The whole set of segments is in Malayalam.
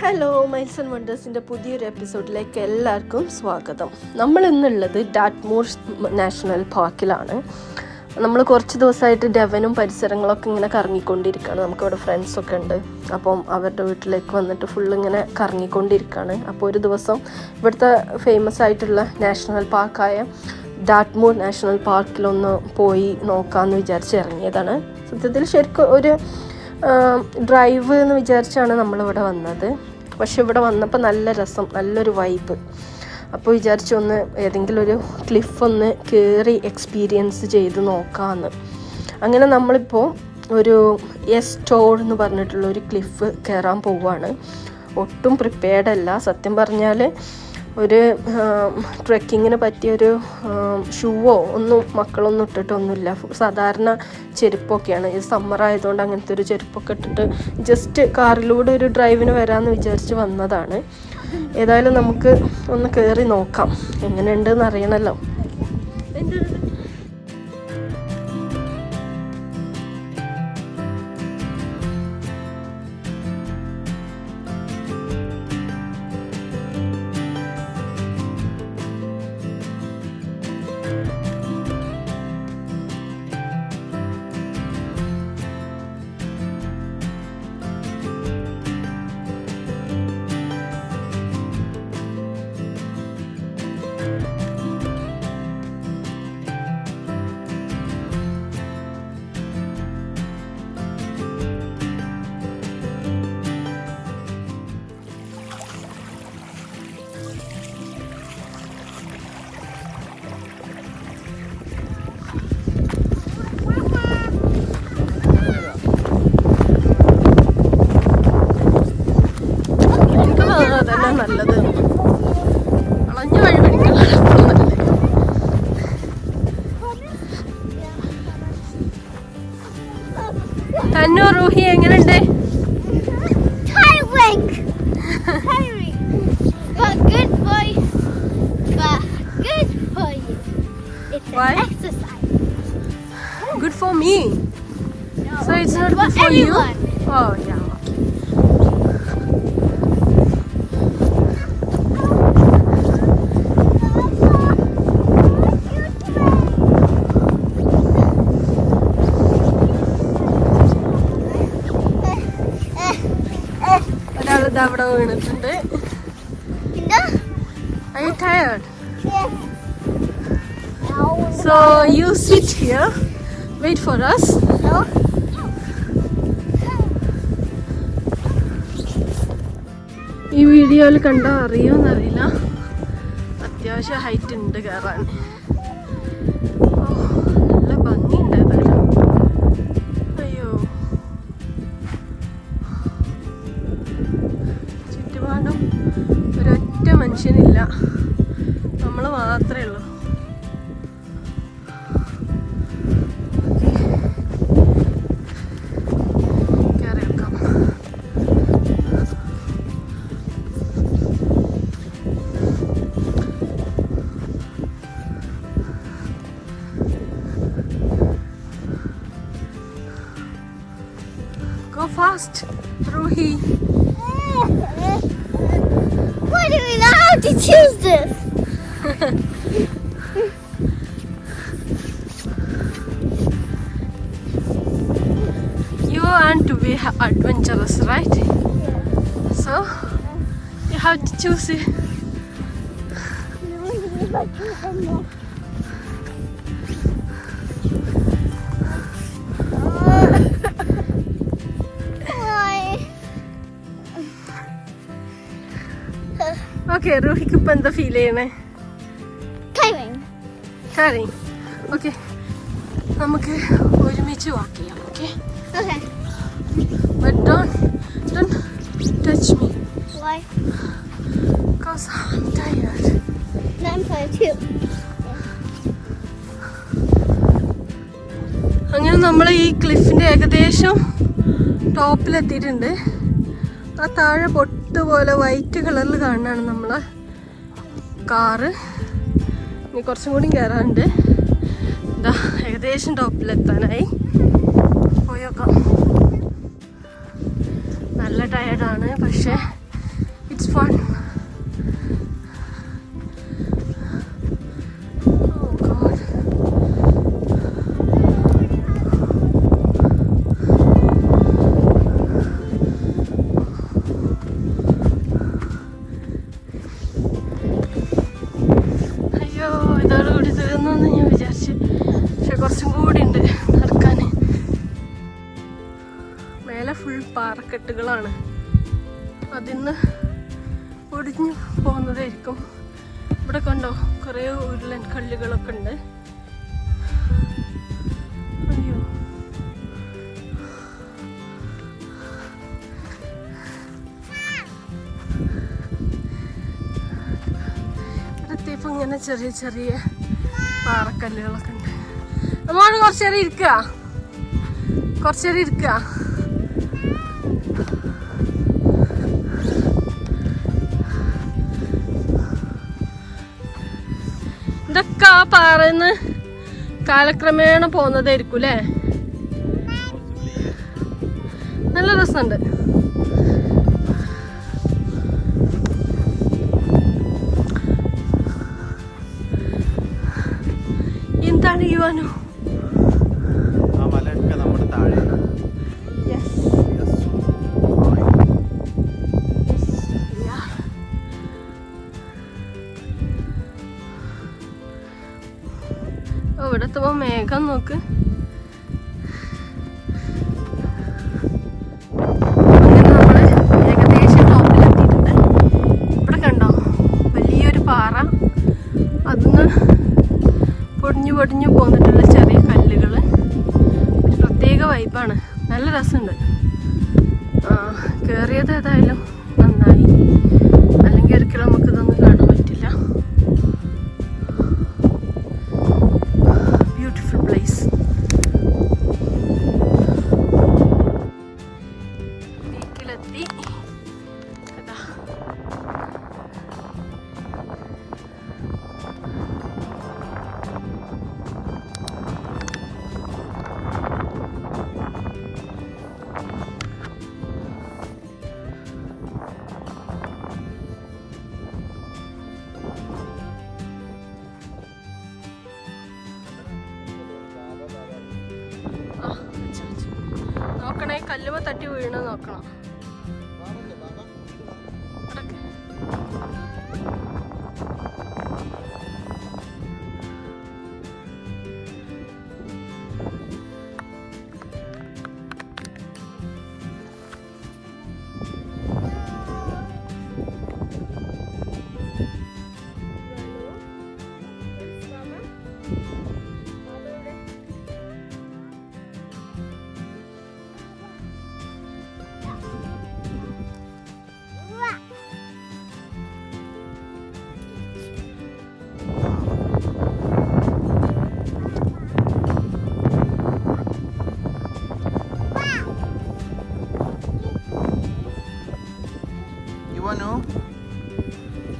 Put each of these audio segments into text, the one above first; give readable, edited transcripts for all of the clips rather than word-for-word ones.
ഹലോ, മൈൽസ് ആൻഡ് വണ്ടേഴ്സിൻ്റെ പുതിയൊരു എപ്പിസോഡിലേക്ക് എല്ലാവർക്കും സ്വാഗതം. നമ്മൾ ഇന്നുള്ളത് ഡാറ്റ്മൂർ നാഷണൽ പാർക്കിലാണ്. നമ്മൾ കുറച്ച് ദിവസമായിട്ട് ഡെവനും പരിസരങ്ങളൊക്കെ ഇങ്ങനെ കറങ്ങിക്കൊണ്ടിരിക്കുകയാണ്. നമുക്കവിടെ ഫ്രണ്ട്സൊക്കെ ഉണ്ട്. അപ്പം അവരുടെ വീട്ടിലേക്ക് വന്നിട്ട് ഫുള്ളിങ്ങനെ കറങ്ങിക്കൊണ്ടിരിക്കുകയാണ്. അപ്പോൾ ഒരു ദിവസം ഇവിടുത്തെ ഫേമസ് ആയിട്ടുള്ള നാഷണൽ പാർക്കായ ഡാറ്റ്മൂർ നാഷണൽ പാർക്കിലൊന്ന് പോയി നോക്കാമെന്ന് വിചാരിച്ച് ഇറങ്ങിയതാണ്. സത്യത്തിൽ ശരിക്കും ഒരു ഡ്രൈവ് എന്ന് വിചാരിച്ചാണ് നമ്മളിവിടെ വന്നത്. പക്ഷെ ഇവിടെ വന്നപ്പോൾ നല്ല രസം, നല്ലൊരു വൈബ്. അപ്പോൾ വിചാരിച്ചു ഒന്ന് ഏതെങ്കിലും ഒരു ക്ലിഫ് ഒന്ന് കയറി എക്സ്പീരിയൻസ് ചെയ്ത് നോക്കാമെന്ന്. അങ്ങനെ നമ്മളിപ്പോൾ ഒരു സ്റ്റോർ എന്ന് പറഞ്ഞിട്ടുള്ള ഒരു ക്ലിഫ് കയറാൻ പോവുകയാണ്. ഒട്ടും പ്രിപ്പയർഡ് അല്ല. സത്യം പറഞ്ഞാൽ ഒരു ട്രെക്കിങ്ങിന് പറ്റിയൊരു ഷൂവോ ഒന്നും മക്കളൊന്നും ഇട്ടിട്ടൊന്നുമില്ല. സാധാരണ ചെരുപ്പൊക്കെയാണ്. ഇത് സമ്മർ ആയതുകൊണ്ട് അങ്ങനത്തെ ഒരു ചെരുപ്പൊക്കെ ഇട്ടിട്ട് ജസ്റ്റ് കാറിലൂടെ ഒരു ഡ്രൈവിന് വരാമെന്ന് വിചാരിച്ച് വന്നതാണ്. ഏതായാലും നമുക്ക് ഒന്ന് കയറി നോക്കാം, എങ്ങനെയുണ്ടെന്ന് അറിയണമല്ലോ. നല്ലത് വളഞ്ഞ വഴി പിടിക്കാനല്ലേ. തന്നോ റൂഹി എങ്ങനെയുണ്ട്? Good for me. So it's not good for you? Oh yeah. അവിടെ വീണിട്ടുണ്ട്. Are you tired? Yes. So you sit here, wait for us. No. ഈ വീഡിയോയിൽ കണ്ടാൽ അറിയുമെന്നറിയില്ല, അത്യാവശ്യം ഹൈറ്റ് ഉണ്ട് കയറാൻ. നല്ല ഭംഗിയുണ്ട്. അയ്യോ, ചുറ്റുപാടും ഒരൊറ്റ മനുഷ്യനില്ല, നമ്മൾ മാത്രമേ ഉള്ളൂ. കയറി വെക്കാം. Go fast, Ruhi. Why do we not have to choose this? You want to be adventurous, right? Yeah. So you have to choose it. Okay, റൂഹിക്ക് ഇപ്പം എന്താ ഫീൽ ചെയ്യണേ? കറി. ഓക്കെ, നമുക്ക് ഒരുമിച്ച് വാക്ക് ചെയ്യാം. Okay, Okay. but don't touch me. Why? Because I'm tired. I'm tired too. അങ്ങനെ നമ്മൾ ഈ ക്ലിഫിൻ്റെ ഏകദേശം ടോപ്പിലെത്തിയിട്ടുണ്ട്. ആ താഴെ പൊട്ട് പോലെ വൈറ്റ് കളറിൽ കാണാനാണ് നമ്മളെ കാറ്. ഇനി കുറച്ചും കൂടി കയറാനുണ്ട്. ഇതാ ഏകദേശം ടോപ്പിലെത്താനായി. പോയേക്കാം. നല്ല ടയർഡാണ്, പക്ഷേ It's fun. Oh God. അയ്യോ ഇതോടുകൂടി തീർന്നെന്ന് ഞാൻ വിചാരിച്ചു. പക്ഷെ കുറച്ചും കൂടി ഉണ്ട് നടക്കാൻ. മേലെ ഫുൾ പാറക്കെട്ടുകളാണ്. അതിന്ന് ഒടിഞ്ഞു പോകുന്നതായിരിക്കും. ഇവിടെ കണ്ടോ കുറേ ഉരുളൻ കല്ലുകളൊക്കെ ഉണ്ട്. അയ്യോ ഇവിടെത്തിയപ്പോൾ ഇങ്ങനെ ചെറിയ ചെറിയ പാറക്കല്ലുകളൊക്കെ ഉണ്ട്. നമ്മളോട് കുറച്ചേരം ഇരിക്കുക. ഇതൊക്കെ ആ പാറന്ന് കാലക്രമേണ പോകുന്നതായിരിക്കും അല്ലേ? നല്ല രസമുണ്ട്. എന്താണ് യുവാനു? ഇവിടെ എത്തുമ്പോ മേഘം നോക്ക്. അങ്ങനെ നമ്മള് ഏകദേശം ടോപ്പിലെത്തിയിട്ടുണ്ട്. ഇവിടെ കണ്ടോ വലിയൊരു പാറ. അതിന്ന് പൊടിഞ്ഞു പോന്നിട്ടുള്ള ചെറിയ കല്ലുകള്. ഒരു പ്രത്യേക വൈബാണ്. നല്ല രസമുണ്ട്. കേറിയത് ഏതായാലും നന്നായി. അല്ലെങ്കിൽ ഒരിക്കലും നമുക്കിതൊന്നും കാണാൻ പറ്റില്ല. Beautiful place. പീക്കിലെത്തി. അതാ നോക്കണേ, കല്ലുമ തട്ടി വീണ നോക്കണം.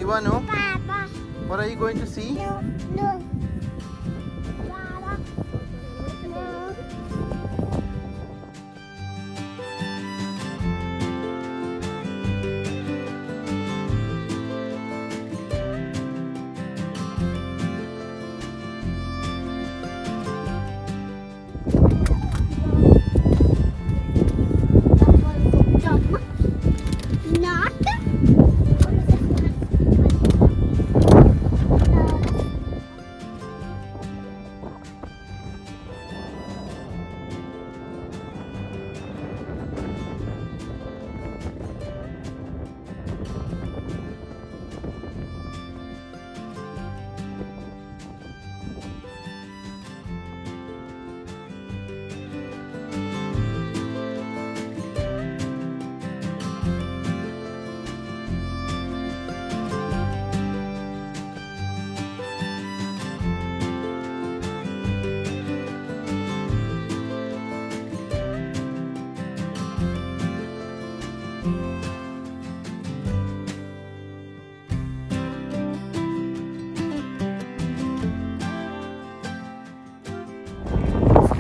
Ivano, Papa. what are you going to see? No. Papa. No. Not.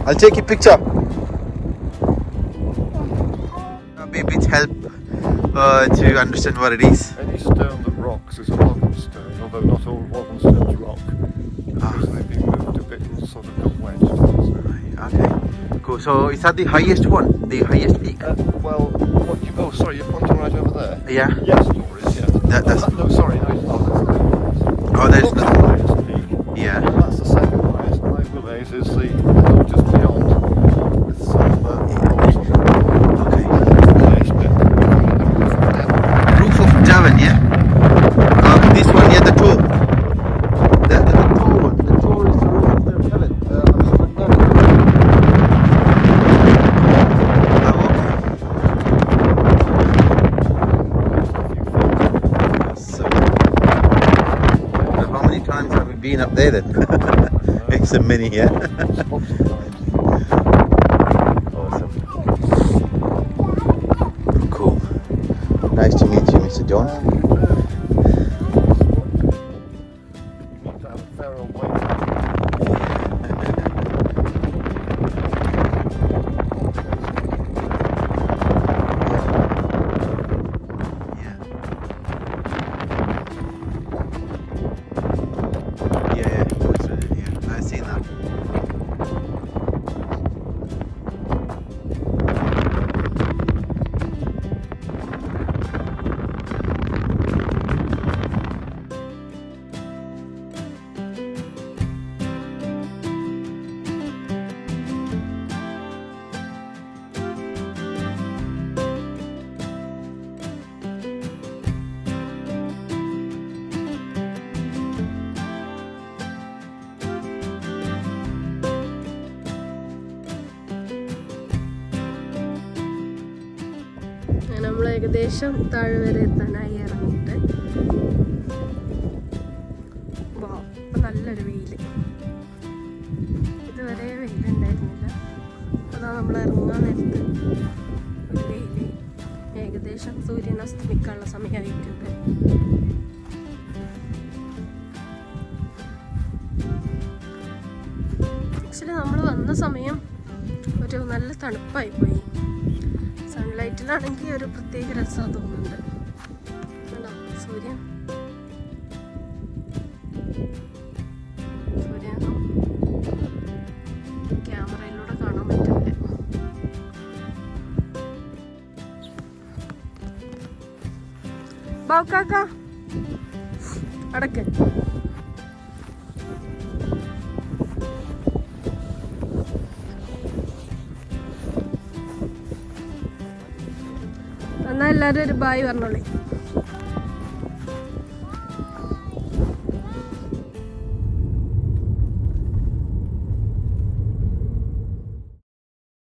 I'll take a picture. Babies help to you understand what it is? Any stone that rocks is a Woggle stone, although not all Woggle stones rock. Because they've been moved a bit and sort of got wedged. So. Okay. Cool. So is that the highest one? The highest peak? Well, oh, sorry, you're pointing right over there? Yeah. Yes, Dora is, yeah. That's. No, sorry, no, it's not. Oh, there's That's no. the highest peak. Yeah. That's the second highest, and Overlays is the hill just beyond, with some rocks on it. Okay. That's the highest bit. Roof of Devon, yeah. This one, yeah, the toe. The toe one. The toe is the roof of Devon. How many times have we been up there then? It's a mini, yeah. Awesome. Cool. Nice to meet you, Mr. John. I've seen that. നമ്മൾ ഏകദേശം താഴെ വരെ എത്താനായി ഇറങ്ങിയിട്ട്. ഇപ്പം നല്ലൊരു വെയിൽ, ഇതുവരെ വെയിലുണ്ടായിരുന്നില്ല. അതാ നമ്മൾ ഇറങ്ങാൻ നേരത്ത് ഒരു വെയിൽ, ഏകദേശം സൂര്യൻ അസ്തമിക്കാനുള്ള സമയമായിട്ടുണ്ട്. ആക്ച്വലി നമ്മൾ വന്ന സമയം ഒരു നല്ല തണുപ്പായിപ്പോയി. സൺലൈറ്റിലാണെങ്കിൽ ഒരു പ്രത്യേക രസം തോന്നുന്നുണ്ട്. കണ്ടോ സൂര്യൻ ക്യാമറയിലൂടെ കാണാൻ പറ്റില്ല. ബാക്കാക്ക അടക്ക്. എന്നാ എല്ലാവരും ഒരു ബായ് പറഞ്ഞോളി.